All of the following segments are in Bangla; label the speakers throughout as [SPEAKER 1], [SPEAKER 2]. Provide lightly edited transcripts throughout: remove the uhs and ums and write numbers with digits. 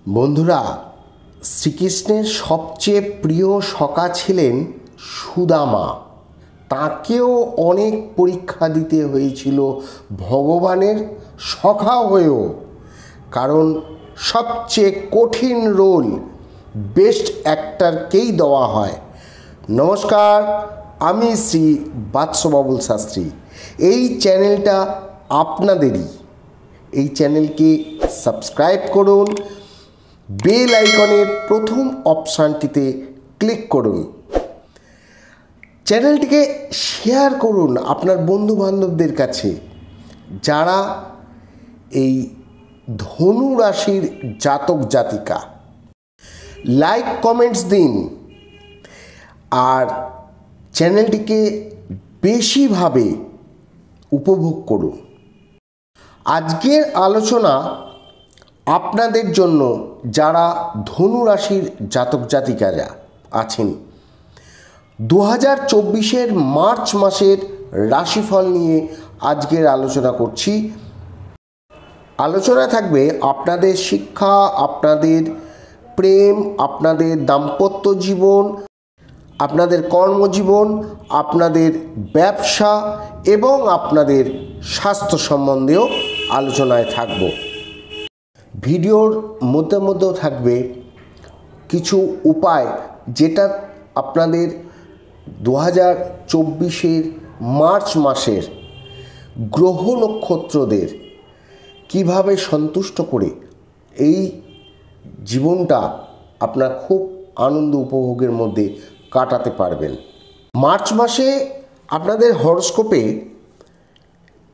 [SPEAKER 1] বন্ধুরা, শ্রীকৃষ্ণের সবচেয়ে প্রিয় সখা ছিলেন সুদামা। তাকেও অনেক পরীক্ষা দিতে হয়েছিল ভগবানের সখা হয়েও, কারণ সবচেয়ে কঠিন রোল বেস্ট অ্যাক্টরকেই দেওয়া হয়। নমস্কার, আমি শ্রী বাদশাহ শাস্ত্রী। এই চ্যানেলটা আপনাদেরই। এই চ্যানেলকে সাবস্ক্রাইব করুন, বেল আইকনের প্রথম অপশানটিতে ক্লিক করুন, চ্যানেলটিকে শেয়ার করুন আপনার বন্ধুবান্ধবদের কাছে যারা এই ধনু রাশির জাতক জাতিকা। লাইক কমেন্টস দিন আর চ্যানেলটিকে বেশিভাবে উপভোগ করুন। আজকের আলোচনা আপনাদের জন্য যারা ধনু রাশির জাতক জাতিকারা আছেন। 2024 মার্চ মাসের রাশিফল নিয়ে আজকের আলোচনা করছি। আলোচনা থাকবে আপনাদের শিক্ষা, আপনাদের প্রেম, আপনাদের দাম্পত্য জীবন, আপনাদের কর্মজীবন, আপনাদের ব্যবসা এবং আপনাদের স্বাস্থ্য সম্বন্ধেও আলোচনায় থাকব। ভিডিওর মধ্যেও থাকবে কিছু উপায় যেটা আপনাদের 2024 মার্চ মাসের গ্রহ নক্ষত্রদের কিভাবে সন্তুষ্ট করে এই জীবনটা আপনার খুব আনন্দ উপভোগের মধ্যে কাটাতে পারবেন। মার্চ মাসে আপনাদের হরোস্কোপে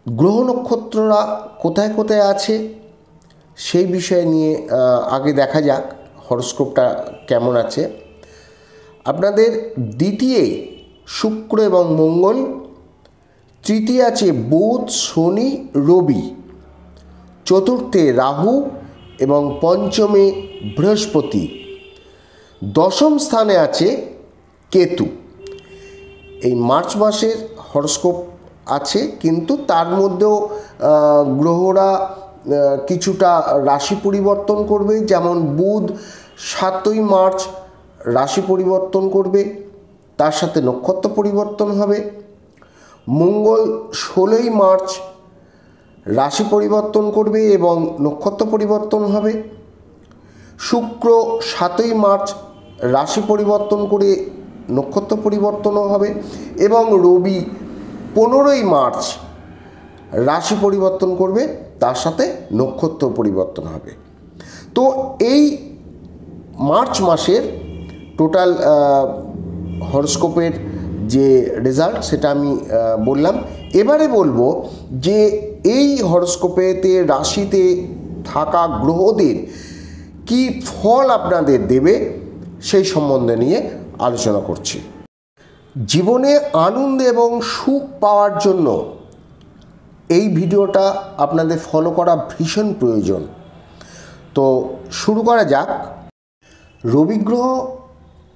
[SPEAKER 1] গ্রহ নক্ষত্ররা কোথায় কোথায় আছে সেই বিষয় নিয়ে আগে দেখা যাক হরোস্কোপটা কেমন আছে। আপনাদের দ্বিতীয় শুক্র এবং মঙ্গল, তৃতীয় আছে বুধ, শনি, রবি, চতুর্থে রাহু এবং পঞ্চমে বৃহস্পতি, দশম স্থানে আছে কেতু। এই মার্চ মাসের হরোস্কোপ আছে, কিন্তু তার মধ্যেও গ্রহরা কিছুটা রাশি পরিবর্তন করবে। যেমন বুধ 7ই মার্চ রাশি পরিবর্তন করবে, তার সাথে নক্ষত্র পরিবর্তন হবে। মঙ্গল 16ই মার্চ রাশি পরিবর্তন করবে এবং নক্ষত্র পরিবর্তন হবে। শুক্র 7ই মার্চ রাশি পরিবর্তন করে নক্ষত্র পরিবর্তনও হবে এবং রবি 15ই মার্চ রাশি পরিবর্তন করবে, তার সাথে নক্ষত্র পরিবর্তন হবে। তো এই মার্চ মাসের টোটাল হরোস্কোপের যে রেজাল্ট সেটা আমি বললাম। এবারে বলবো যে এই হরোস্কোপেতে রাশিতে থাকা গ্রহদের কি ফল আপনাদের দেবে সেই সম্বন্ধে নিয়ে আলোচনা করছি। জীবনে আনন্দ এবং সুখ পাওয়ার জন্য এই ভিডিওটা আপনাদের ফলো করা ভীষণ প্রয়োজন। তো শুরু করা যাক। রবি গ্রহ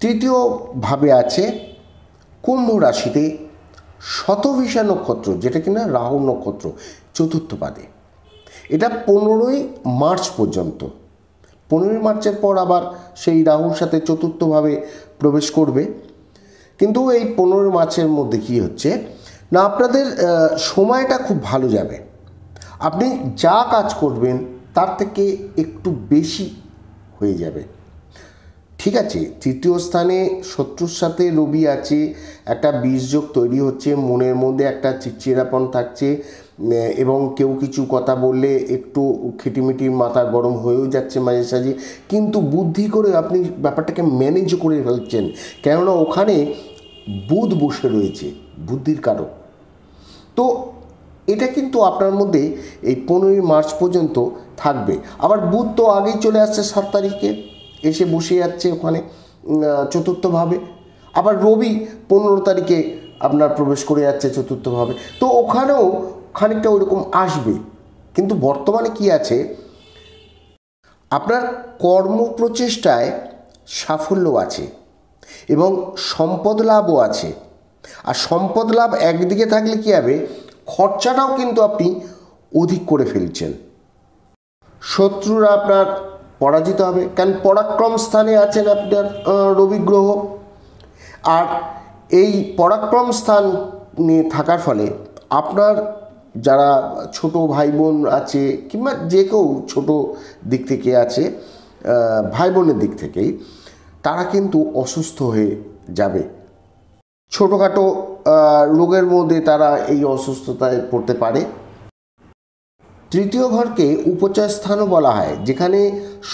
[SPEAKER 1] তৃতীয়ভাবে আছে কুম্ভ রাশিতে, শতভিষা নক্ষত্র, যেটা কিনা রাহু নক্ষত্র, চতুর্থ পাদে। এটা 15ই মার্চ পর্যন্ত। 15ই মার্চের পর আবার সেই রাহুর সাথে চতুর্থভাবে প্রবেশ করবে। কিন্তু এই 15 মার্চের মধ্যে কি হচ্ছে না, আপনাদের সময়টা খুব ভালো যাবে। আপনি যা কাজ করবেন তার থেকে একটু বেশি হয়ে যাবে। ঠিক আছে, তৃতীয় স্থানে শত্রুর সাথে রবি আছে, একটা বীজযোগ তৈরি হচ্ছে, মনের মধ্যে একটা চিড়চিড়াপন থাকছে এবং কেউ কিছু কথা বললে একটু খিটিমিটির মাথা গরম হয়েও যাচ্ছে মাঝে সাঝে, কিন্তু বুদ্ধি করে আপনি ব্যাপারটাকে ম্যানেজ করে ফেলছেন, কেননা ওখানে বুধ বসে রয়েছে, বুদ্ধির কারক। তো এটা কিন্তু আপনার মধ্যে এই 15ই মার্চ পর্যন্ত থাকবে। আবার বুধ তো আগেই চলে আসছে, 7 তারিখে এসে বসে যাচ্ছে ওখানে চতুর্থভাবে। আবার রবি 15 তারিখে আপনার প্রবেশ করে যাচ্ছে চতুর্থভাবে। তো ওখানেও খানিকটা ওইরকম আসবে। কিন্তু বর্তমানে কি আছে, আপনার কর্মপ্রচেষ্টায় সাফল্য আছে এবং সম্পদ লাভও আছে। আর সম্পদ লাভ একদিকে থাকলে কী হবে, খরচাটাও কিন্তু আপনি অধিক করে ফেলছেন। শত্রুরা আপনার পরাজিত হবে, কারণ পরাক্রম স্থানে আছেন আপনার রবি গ্রহ। আর এই পরাক্রম স্থানে থাকার ফলে আপনার যারা ছোট ভাই বোন আছে কিংবা যে কেউ ছোটো দিক থেকে আছে, ভাই বোনের দিক থেকেই, তারা কিন্তু অসুস্থ হয়ে যাবে। ছোটোখাটো রোগের মধ্যে তারা এই অসুস্থতায় পড়তে পারে। তৃতীয় ঘরকে উপচয় স্থানও বলা হয়, যেখানে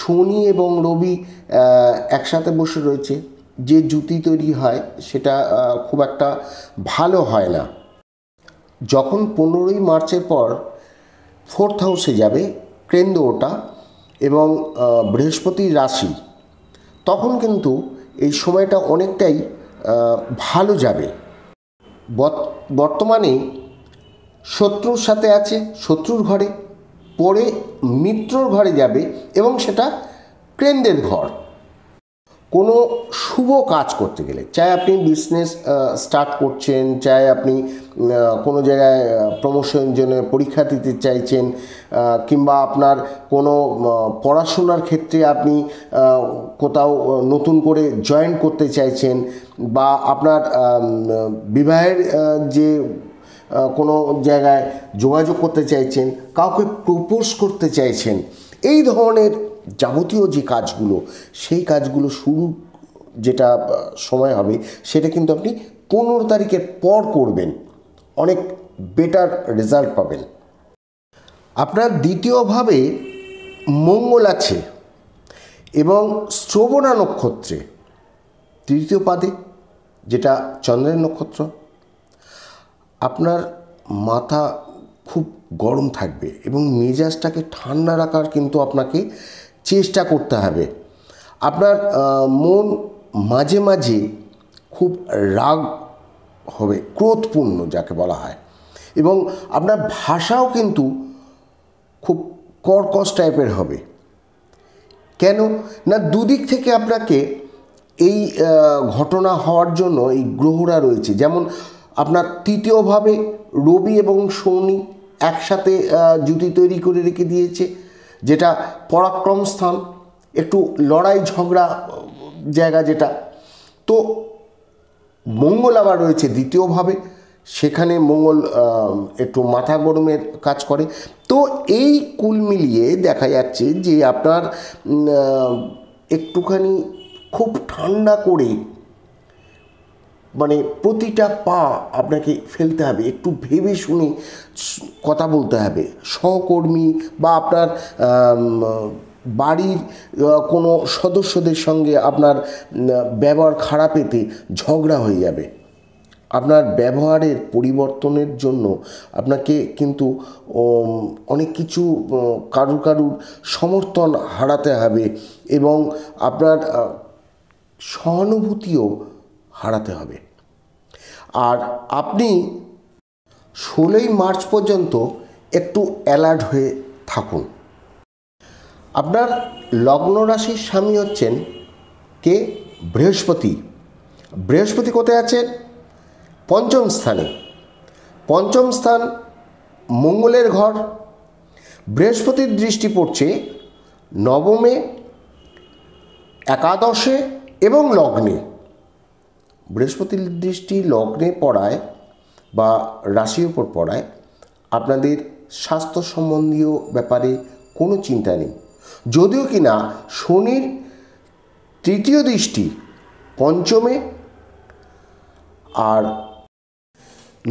[SPEAKER 1] শনি এবং রবি একসাথে বসে রয়েছে। যে জুতি তৈরি হয় সেটা খুব একটা ভালো হয় না। যখন 15ই মার্চের পর 4th হাউসে যাবে কেন্দ্র ওটা এবং বৃহস্পতির রাশি, তখন কিন্তু এই সময়টা অনেকটাই ভালো যাবে। বর্তমানে শত্রুর সাথে আছে, শত্রুর ঘরে, পরে মিত্রর ঘরে যাবে এবং সেটা কেন্দ্রের ঘর। কোনো শুভ কাজ করতে গেলে, চাই আপনি বিজনেস স্টার্ট করছেন, চাই আপনি কোনো জায়গায় প্রমোশনের জন্য পরীক্ষা দিতে চাইছেন, কিংবা আপনার কোনো পড়াশোনার ক্ষেত্রে আপনি কোথাও নতুন করে জয়েন করতে চাইছেন, বা আপনার বিবাহের যে কোনো জায়গায় যোগাযোগ করতে চাইছেন, কাউকে প্রপোজ করতে চাইছেন, এই ধরনের যাবতীয় যে কাজগুলো, সেই কাজগুলো শুরু যেটা সময় হবে সেটা কিন্তু আপনি 15 তারিখের পর করবেন, অনেক বেটার রেজাল্ট পাবেন। আপনার দ্বিতীয়ভাবে মঙ্গল আছে এবং শ্রবণা নক্ষত্রে তৃতীয় পাদে, যেটা চন্দ্রের নক্ষত্র। আপনার মাথা খুব গরম থাকবে এবং মেজাজটাকে ঠান্ডা রাখার কিন্তু আপনাকে চেষ্টা করতে হবে। আপনার মন মাঝে মাঝে খুব রাগ হবে, ক্রোধপূর্ণ যাকে বলা হয়, এবং আপনার ভাষাও কিন্তু খুব কর্কশ টাইপের হবে। কেন না, দুদিক থেকে আপনাকে এই ঘটনা হওয়ার জন্য এই গ্রহরা রয়েছে। যেমন আপনার তৃতীয়ভাবে রবি এবং শনি একসাথে জুতি তৈরি করে রেখে দিয়েছে, যেটা পরাক্রম স্থান, একটু লড়াই ঝগড়া জায়গা যেটা। তো মঙ্গল আবার রয়েছে দ্বিতীয়ভাবে, সেখানে মঙ্গল একটু মাথা গরমের কাজ করে। তো এই কুল মিলিয়ে দেখা যাচ্ছে যে আপনার একটুখানি খুব ঠান্ডা করে, মানে প্রতিটা পা আপনাকে ফেলতে হবে, একটু ভেবে শুনে কথা বলতে হবে। সহকর্মী বা আপনার বাড়ির কোনো সদস্যদের সঙ্গে আপনার ব্যবহার খারাপেতে ঝগড়া হয়ে যাবে। আপনার ব্যবহারের পরিবর্তনের জন্য আপনাকে কিন্তু অনেক কিছু কারুর সমর্থন হারাতে হবে এবং আপনার সহানুভূতিও হারাতে হবে। আর আপনি 16ই মার্চ পর্যন্ত একটু অ্যালার্ট হয়ে থাকুন। আপনার লগ্ন রাশির স্বামী হচ্ছেন কে? বৃহস্পতি। বৃহস্পতি কোথায় আছেন? পঞ্চম স্থানে। পঞ্চম স্থান মঙ্গলের ঘর। বৃহস্পতির দৃষ্টি পড়ছে নবমে, একাদশে এবং লগ্নে। বৃহস্পতির দৃষ্টি লগ্নে পড়ায় বা রাশির উপর পড়ায় আপনাদের স্বাস্থ্য সম্বন্ধীয় ব্যাপারে কোনো চিন্তা নেই। যদিও কিনা শনির তৃতীয় দৃষ্টি পঞ্চমে আর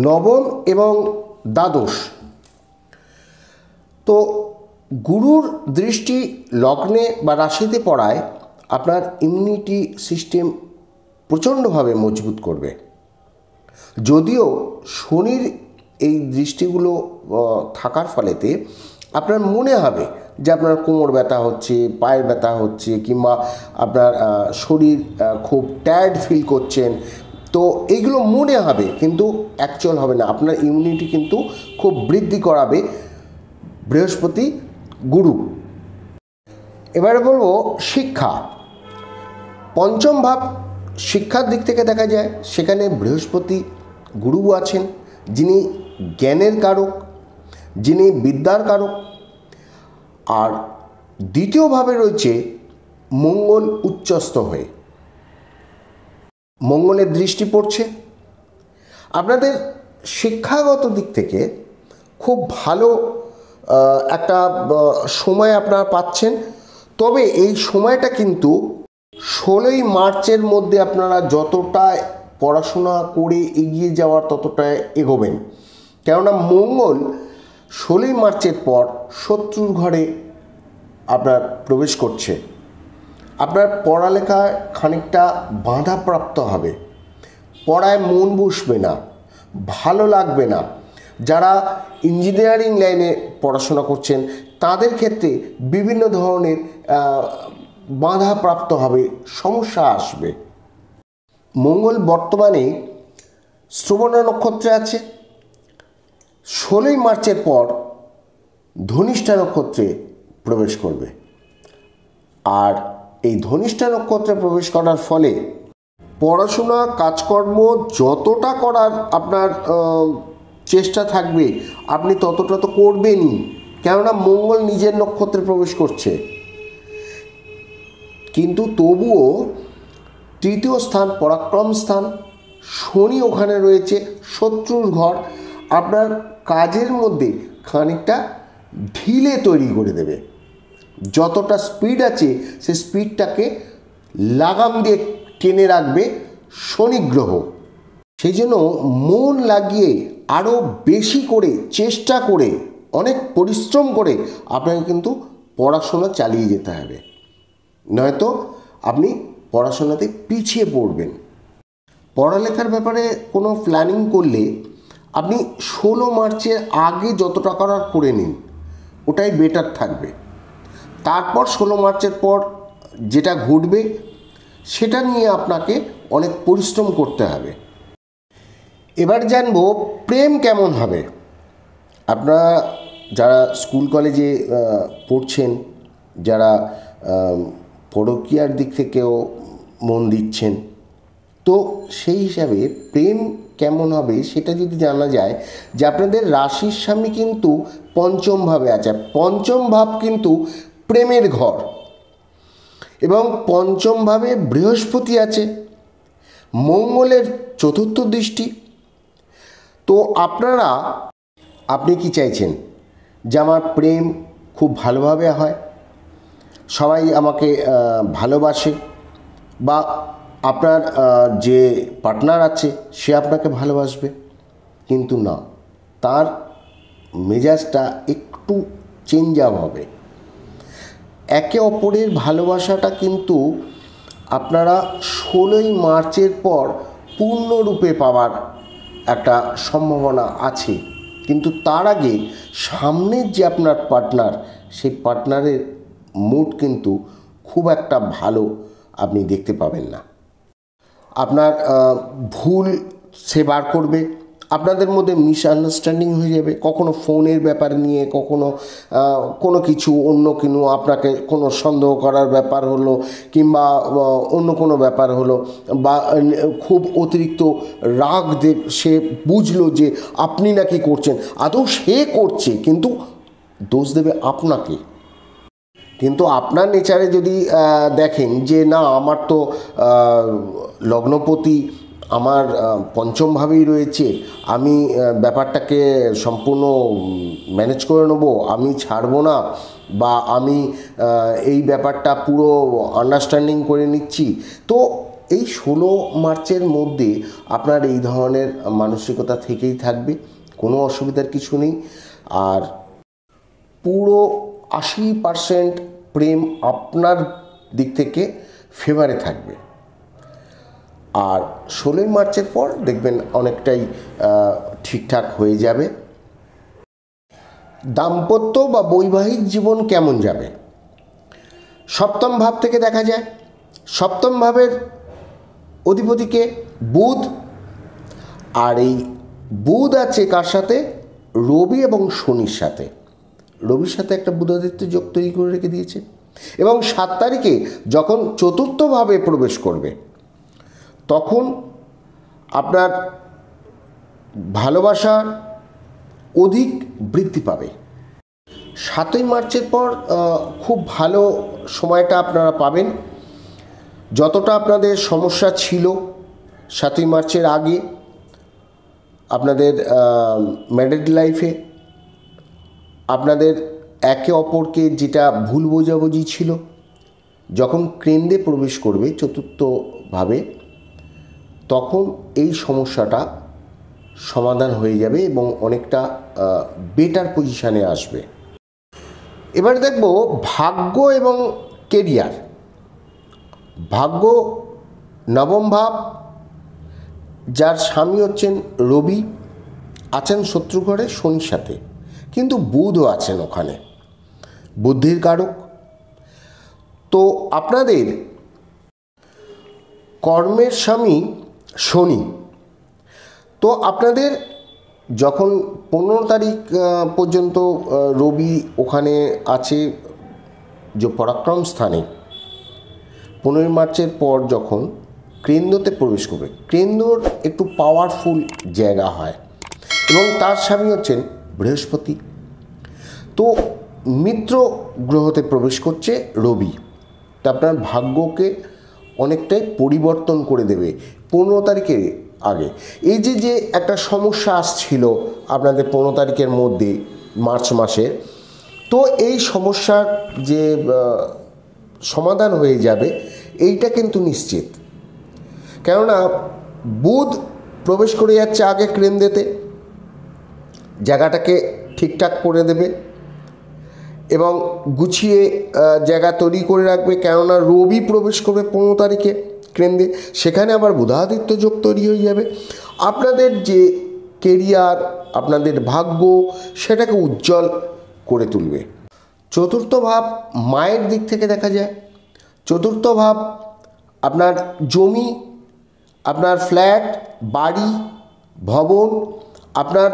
[SPEAKER 1] নবম এবং দ্বাদশ, তো গুরুর দৃষ্টি লগ্নে বা রাশিতে পড়ায় আপনার ইমিউনিটি সিস্টেম প্রচণ্ডভাবে মজবুত করবে। যদিও শনির এই দৃষ্টিগুলো থাকার ফলেতে আপনার মনে হবে যে আপনার কোমর ব্যথা হচ্ছে, পায়ের ব্যথা হচ্ছে, কিংবা আপনার শরীর খুব টায়ার্ড ফিল করছেন, তো এইগুলো মনে হবে কিন্তু অ্যাকচুয়াল হবে না। আপনার ইমিউনিটি কিন্তু খুব বৃদ্ধি করাবে বৃহস্পতি গুরু। এবারে বলবো শিক্ষা। পঞ্চম ভাব শিক্ষার দিক থেকে দেখা যায় সেখানে বৃহস্পতি গুরু আছেন, যিনি জ্ঞানের কারক, যিনি বিদ্যার কারক। আর দ্বিতীয়ভাবে রয়েছে মঙ্গল উচ্চস্থ হয়ে। মঙ্গলের দৃষ্টি পড়ছে, আপনাদের শিক্ষাগত দিক থেকে খুব ভালো একটা সময় আপনারা পাচ্ছেন। তবে এই সময়টা কিন্তু 16ই মার্চের মধ্যে আপনারা যতটা পড়াশোনা করে এগিয়ে যাওয়ার ততটা এগোবেন, কেননা মঙ্গল 16ই মার্চের পর শত্রুর ঘরে আপনার প্রবেশ করছে। আপনার পড়ালেখায় খানিকটা বাধাপ্রাপ্ত হবে, পড়ায় মন বসবে না, ভালো লাগবে না। যারা ইঞ্জিনিয়ারিং লাইনে পড়াশোনা করছেন তাদের ক্ষেত্রে বিভিন্ন ধরনের বাধাপ্রাপ্ত হবে, সমস্যা আসবে। মঙ্গল বর্তমানে শ্রবণা নক্ষত্রে আছে, 16ই মার্চের পর ধনিষ্ঠা নক্ষত্রে প্রবেশ করবে। আর এই ধনিষ্ঠা নক্ষত্রে প্রবেশ করার ফলে পড়াশোনা কাজকর্ম যতটা করার আপনার চেষ্টা থাকবে আপনি ততটা তো করবেনই, কেননা মঙ্গল নিজের নক্ষত্রে প্রবেশ করছে। কিন্তু তবুও তৃতীয় স্থান পরাক্রম স্থান, শনি ওখানে রয়েছে, শত্রুর ঘর, আপনার কাজের মধ্যে খানিকটা ঢিলে তৈরি করে দেবে। যতটা স্পিড আছে সে স্পিডটাকে লাগাম দিয়ে টেনে রাখবে শনি গ্রহ। সেই জন্য মন লাগিয়ে আরও বেশি করে চেষ্টা করে অনেক পরিশ্রম করে আপনাকে কিন্তু পড়াশোনা চালিয়ে যেতে হবে, নয়তো আপনি পড়াশোনাতে পিছিয়ে পড়বেন। পড়ালেখার ব্যাপারে কোনো প্ল্যানিং করলে আপনি 16 মার্চের আগে যতটা করার করে নিন, ওটাই বেটার থাকবে। তারপর 16 মার্চের পর যেটা ঘটবে সেটা নিয়ে আপনাকে অনেক পরিশ্রম করতে হবে। এবার জানব প্রেম কেমন হবে। আপনারা যারা স্কুল কলেজে পড়ছেন, যারা পরকীয়ার দিক থেকেও মন দিচ্ছেন, তো সেই হিসাবে প্রেম কেমন হবে সেটা যদি জানা যায় যে আপনাদের রাশির স্বামী কিন্তু পঞ্চম ভাবে আছে। পঞ্চম ভাব কিন্তু প্রেমের ঘর, এবং পঞ্চম ভাবে বৃহস্পতি আছে, মঙ্গলের চতুর্থ দৃষ্টি। তো আপনি কি চাইছেন যে আমার প্রেম খুব ভালোভাবে হয়, সবাই আমাকে ভালোবাসে, বা আপনার যে পার্টনার আছে সে আপনাকে ভালোবাসবে? কিন্তু না, তার মেজাজটা একটু চেঞ্জ আপ হবে। একে অপরের ভালোবাসাটা কিন্তু আপনারা 16ই মার্চের পর পূর্ণরূপে পাওয়ার একটা সম্ভাবনা আছে। কিন্তু তার আগে সামনের যে আপনার পার্টনার, সেই পার্টনারের মুড কিন্তু খুব একটা ভালো আপনি দেখতে পাবেন না। আপনার ভুল সে বার করবে, আপনাদের মধ্যে মিসআন্ডারস্ট্যান্ডিং হয়ে যাবে, কখনো ফোনের ব্যাপার নিয়ে, কখনো কোনো কিছু অন্য আপনাকে কোনো সন্দেহ করার ব্যাপার হলো, কিংবা অন্য কোনো ব্যাপার হলো, বা খুব অতিরিক্ত রাগ সে বুঝলো যে আপনি নাকি করছেন, আদৌ সে করছে কিন্তু দোষ দেবে আপনাকে। কিন্তু আপনার নেচারে যদি দেখেন যে না, আমার তো লগ্নপতি আমার পঞ্চমভাবেই রয়েছে, আমি ব্যাপারটাকে সম্পূর্ণ ম্যানেজ করে নেব, আমি ছাড়বো না, বা আমি এই ব্যাপারটা পুরো আন্ডারস্ট্যান্ডিং করে নিচ্ছি, তো এই 16 মার্চের মধ্যে আপনার এই ধরনের মানসিকতা থেকেই থাকবে, কোনো অসুবিধার কিছু নেই। আর পুরো 80% প্রেম আপনার দিক থেকে ফেভারে থাকবে। আর 16ই মার্চের পর দেখবেন অনেকটাই ঠিকঠাক হয়ে যাবে। দাম্পত্য বা বৈবাহিক জীবন কেমন যাবে? সপ্তম ভাব থেকে দেখা যায়, সপ্তম ভাবের অধিপতিকে বুধ, আর এই বুধ আছে কার সাথে? রবি এবং শনির সাথে। রবির সাথে একটা বুধাদিত্য যোগ তৈরি করে রেখে দিয়েছে, এবং 7 তারিখে যখন চতুর্থভাবে প্রবেশ করবে তখন আপনার ভালোবাসা অধিক বৃদ্ধি পাবে। 7ই মার্চের পর খুব ভালো সময়টা আপনারা পাবেন। যতটা আপনাদের সমস্যা ছিল 7ই মার্চের আগে আপনাদের ম্যারিড লাইফে, আপনাদের একে অপরকে যেটা ভুল বোঝাবুঝি ছিল, যখন কেন্দ্রে প্রবেশ করবে চতুর্থভাবে, তখন এই সমস্যাটা সমাধান হয়ে যাবে এবং অনেকটা বেটার পজিশানে আসবে। এবার দেখব ভাগ্য এবং কেরিয়ার। ভাগ্য নবম ভাব, যার স্বামী হচ্ছেন রবি, আছেন শত্রুঘরে শনির সাথে, কিন্তু বুধও আছেন ওখানে, বুদ্ধির কারক। তো আপনাদের কর্মের স্বামী শনি, তো আপনাদের যখন 15 তারিখ পর্যন্ত রবি ওখানে আছে যে পরাক্রম স্থানে, 15 মার্চের পর যখন কেন্দ্রতে প্রবেশ করবে, কেন্দ্রর একটু পাওয়ারফুল জায়গা হয় এবং তার স্বামী হচ্ছেন বৃহস্পতি। তো মিত্র গ্রহতে প্রবেশ করছে রবি, তা আপনার ভাগ্যকে অনেকটাই পরিবর্তন করে দেবে 15 তারিখের আগে। এই যে একটা সমস্যা আসছিল আপনাদের 15 তারিখের মধ্যে মার্চ মাসে, তো এই সমস্যার যে সমাধান হয়ে যাবে এইটা কিন্তু নিশ্চিত। কেননা বুধ প্রবেশ করে যাচ্ছে আগে কেন্দ্রেতে, জায়গাটাকে ঠিকঠাক করে দেবে এবং গুছিয়ে জায়গা তৈরি করে রাখবে। কেননা রবি প্রবেশ করবে 15 তারিখে কেন্দ্রে, সেখানে আবার বুধাদিত্য যোগ তৈরি হয়ে যাবে। আপনাদের যে কেরিয়ার, আপনাদের ভাগ্য, সেটাকে উজ্জ্বল করে তুলবে। চতুর্থ ভাব মায়ের দিক থেকে দেখা যায়। চতুর্থ ভাব আপনার জমি, আপনার ফ্ল্যাট, বাড়ি, ভবন, আপনার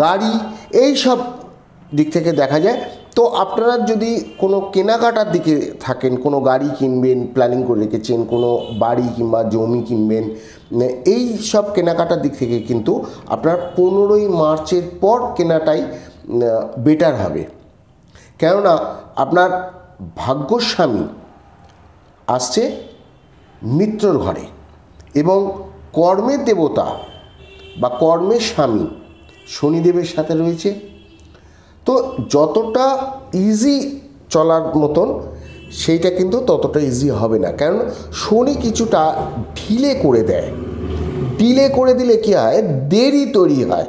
[SPEAKER 1] গাড়ি, এই সব দিক থেকে দেখা যায়। তো আপনারা যদি কোনো কেনাকাটার দিকে থাকেন, কোনো গাড়ি কিনবেন প্ল্যানিং করে রেখেছেন, কোনো বাড়ি কিংবা জমি কিনবেন, এই সব কেনাকাটার দিক থেকে কিন্তু আপনার 15ই মার্চের পর কেনাটাই বেটার হবে। কেননা আপনার ভাগ্যস্বামী আসছে মিত্রর ঘরে এবং কর্মের দেবতা বা কর্মের স্বামী শনিদেবের সাথে রয়েছে। তো যতটা ইজি চলার মতন সেইটা কিন্তু ততটা ইজি হবে না, কারণ শনি কিছুটা ঢিলে করে দেয়। ডিলে করে দিলে কী হয়, দেরি তৈরি হয়।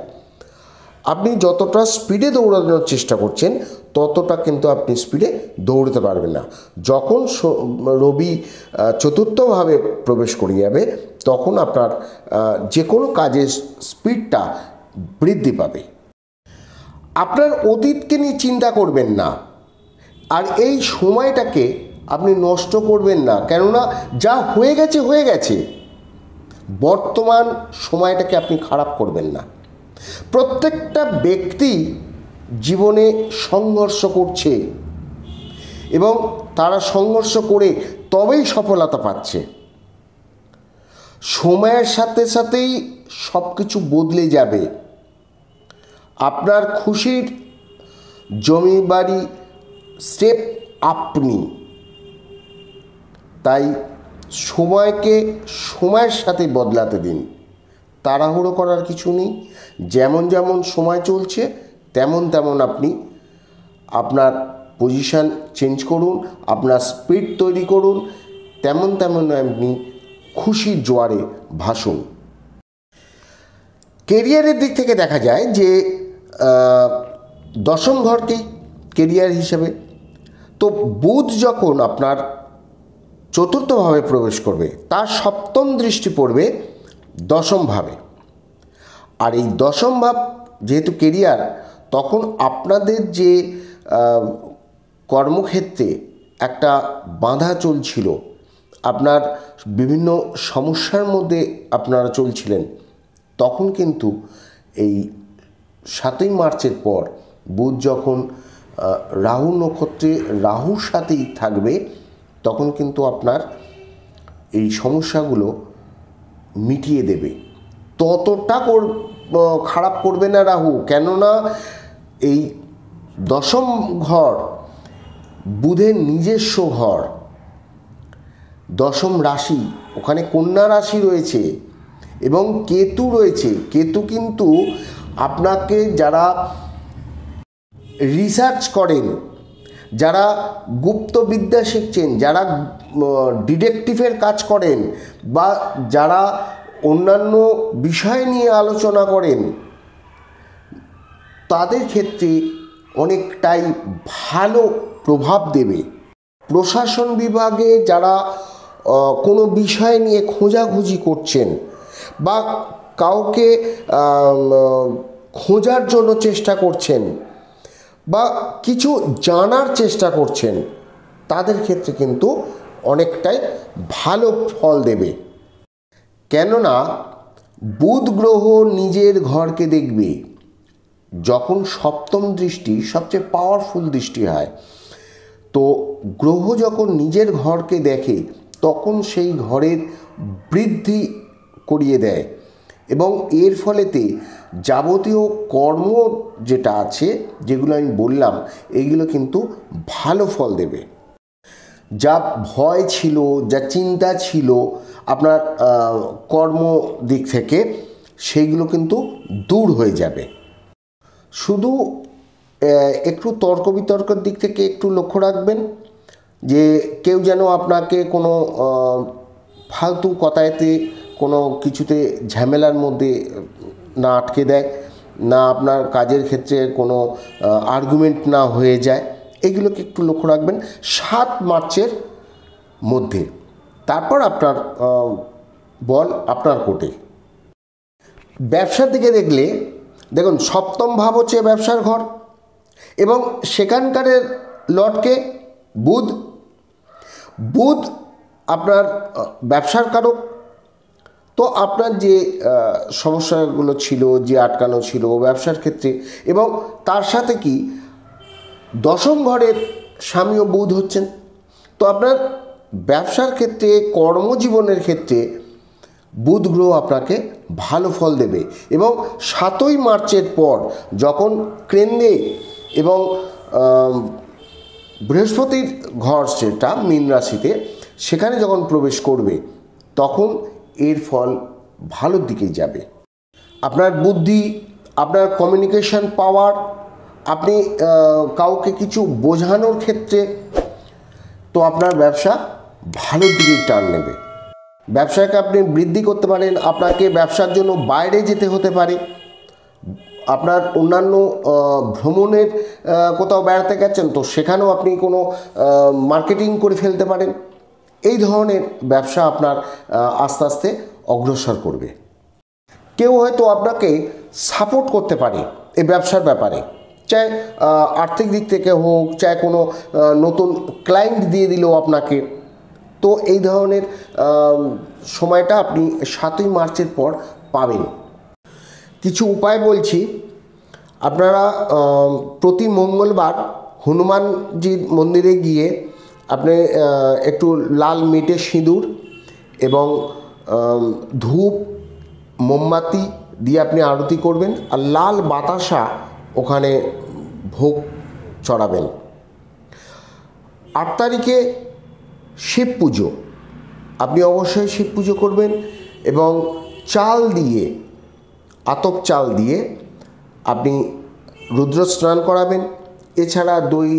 [SPEAKER 1] আপনি যতটা স্পিডে দৌড়ানোর চেষ্টা করছেন ততটা কিন্তু আপনি স্পিডে দৌড়তে পারবেন না। যখন রবি চতুর্থভাবে প্রবেশ করে যাবে তখন আপনার যে কোনো কাজের স্পিডটা বৃদ্ধি পাবে। আপনার অতীতকে নিয়ে চিন্তা করবেন না, আর এই সময়টাকে আপনি নষ্ট করবেন না। কেননা যা হয়ে গেছে হয়ে গেছে, বর্তমান সময়টাকে আপনি খারাপ করবেন না। প্রত্যেকটা ব্যক্তি জীবনে সংঘর্ষ করছে এবং তারা সংঘর্ষ করে তবেই সফলতা পাচ্ছে। সময়ের সাথে সাথেই সব কিছু বদলে যাবে। আপনার খুশির জমি বাড়ি স্টেপ আপনি, তাই সময়কে সময়ের সাথে বদলাতে দিন, তাড়াহুড়ো করার কিছু নেই। যেমন যেমন সময় চলছে তেমন তেমন আপনি আপনার পজিশান চেঞ্জ করুন, আপনার স্পিড তৈরি করুন, তেমন তেমন আপনি খুশির জোয়ারে ভাসুন। কেরিয়ারের দিক থেকে দেখা যায় যে দশম ঘরকেই কেরিয়ার হিসেবে, তো বুধ যখন আপনার চতুর্থভাবে প্রবেশ করবে তার সপ্তম দৃষ্টি পড়বে দশম ভাবে। আর এই দশম ভাব যেহেতু কেরিয়ার, তখন আপনাদের যে কর্মক্ষেত্রে একটা বাধা চলছিল, আপনার বিভিন্ন সমস্যার মধ্যে আপনারা চলছিলেন, তখন কিন্তু এই 7ই মার্চের পর বুধ যখন রাহু নক্ষত্রে রাহুর সাথেই থাকবে, তখন কিন্তু আপনার এই সমস্যাগুলো মিটিয়ে দেবে। ততটা খারাপ করবে না রাহু, কেননা এই দশম ঘর বুধের নিজস্ব ঘর, দশম রাশি, ওখানে কন্যা রাশি রয়েছে এবং কেতু রয়েছে। কেতু কিন্তু আপনাকে যারা রিসার্চ করেন, যারা গুপ্তবিদ্যা শিখছেন, যারা ডিটেকটিভের কাজ করেন বা যারা অন্যান্য বিষয় নিয়ে আলোচনা করেন, তাদের ক্ষেত্রে অনেকটাই ভালো প্রভাব দেবে। প্রশাসন বিভাগে যারা কোনো বিষয় নিয়ে খোঁজাখুঁজি করছেন বা কাউকে খোঁজার জন্য চেষ্টা করছেন বা কিছু জানার চেষ্টা করছেন, তাদের ক্ষেত্রে কিন্তু অনেকটাই ভালো ফল দেবে। কেননা বুধ গ্রহ নিজের ঘরকে দেখবে। যখন সপ্তম দৃষ্টি সবচেয়ে পাওয়ারফুল দৃষ্টি হয়, তো গ্রহ যখন নিজের ঘরকে দেখে তখন সেই ঘরের বৃদ্ধি করিয়ে দেয় এবং এর ফলেতে যাবতীয় কর্ম যেটা আছে, যেগুলো আমি বললাম, এইগুলো কিন্তু ভালো ফল দেবে। যা ভয় ছিল, যা চিন্তা ছিল আপনার কর্ম দিক থেকে, সেইগুলো কিন্তু দূর হয়ে যাবে। শুধু একটু তর্ক বিতর্কের দিক থেকে একটু লক্ষ্য রাখবেন যে কেউ যেন আপনাকে কোনো ফালতু কথাতে, কোনো কিছুতে ঝামেলার মধ্যে না আটকে দেয়, না আপনার কাজের ক্ষেত্রে কোনো আর্গুমেন্ট না হয়ে যায়। এগুলোকে একটু লক্ষ্য রাখবেন 7 মার্চের মধ্যে। তারপর আপনার বল আপনার কোর্টে। ব্যবসার দিকে দেখলে দেখুন, সপ্তম ভাব হচ্ছে ব্যবসার ঘর এবং সেখানকারের লর্ডকে বুধ। বুধ আপনার ব্যবসার কারক। তো আপনার যে সমস্যাগুলো ছিল, যে আটকানো ছিল ব্যবসার ক্ষেত্রে, এবং তার সাথে কি দশম ঘরের স্বামীও বুধ হচ্ছেন, তো আপনার ব্যবসার ক্ষেত্রে, কর্মজীবনের ক্ষেত্রে বুধ গ্রহ আপনাকে ভালো ফল দেবে। এবং 7ই মার্চের পর যখন কেন্দ্রে এবং বৃহস্পতির ঘর, সেটা মীন রাশিতে, সেখানে যখন প্রবেশ করবে তখন এর ফল ভালোর দিকেই যাবে। আপনার বুদ্ধি, আপনার কমিউনিকেশন পাওয়ার, আপনি কাউকে কিছু বোঝানোর ক্ষেত্রে, তো আপনার ব্যবসা ভালোর দিকেই টার্ন নেবে। ব্যবসাকে আপনি বৃদ্ধি করতে পারেন। আপনাকে ব্যবসার জন্য বাইরে যেতে হতে পারে, আপনার অন্যান্য ভ্রমণের কোথাও বেড়াতে গেছেন, তো সেখানেও আপনি কোনো মার্কেটিং করে ফেলতে পারেন। এই ধরনের ব্যবসা আপনার আস্তে আস্তে অগ্রসর করবে। কেউ হয়তো আপনাকে সাপোর্ট করতে পারে এই ব্যবসার ব্যাপারে, চাই আর্থিক দিক থেকে হোক, চাই কোনো নতুন ক্লায়েন্ট দিয়ে দিল আপনাকে। তো এই ধরনের সময়টা আপনি 7ই মার্চের পর পাবেন। কিছু উপায় বলছি। আপনারা প্রতি মঙ্গলবার হনুমানজির মন্দিরে গিয়ে আপনি একটু লাল মেটে সিঁদুর এবং ধূপ, মোমবাতি দিয়ে আপনি আরতি করবেন, আর লাল বাতাসা ওখানে ভোগ চড়াবেন। 8 তারিখে শিব পুজো, আপনি অবশ্যই শিব পুজো করবেন এবং চাল দিয়ে, আতপ চাল দিয়ে আপনি রুদ্র স্নান করাবেন। এছাড়া দই,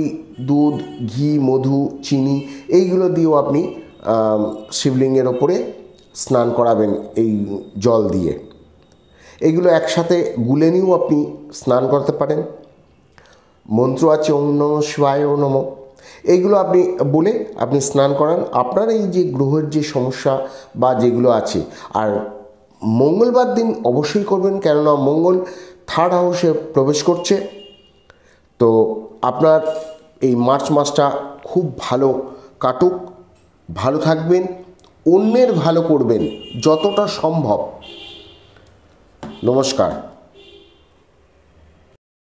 [SPEAKER 1] দুধ, ঘি, মধু, চিনি এইগুলো দিয়েও আপনি শিবলিঙ্গের ওপরে স্নান করাবেন এই জল দিয়ে। এইগুলো একসাথে গুলে নিয়েও আপনি স্নান করতে পারেন। মন্ত্র আছে ওম নমঃ শিবায় নমঃ, এইগুলো আপনি বলে আপনি স্নান করান। আপনার এই যে গ্রহের যে সমস্যা বা যেগুলো আছে, আর মঙ্গলবার দিন অবশ্যই করবেন, কেননা মঙ্গল 3rd হাউসে প্রবেশ করছে। তো আপনার এই মার্চ মাসটা খুব ভালো কাটুক, ভালো থাকবেন, অন্যের ভালো করবেন যতটা সম্ভব। নমস্কার।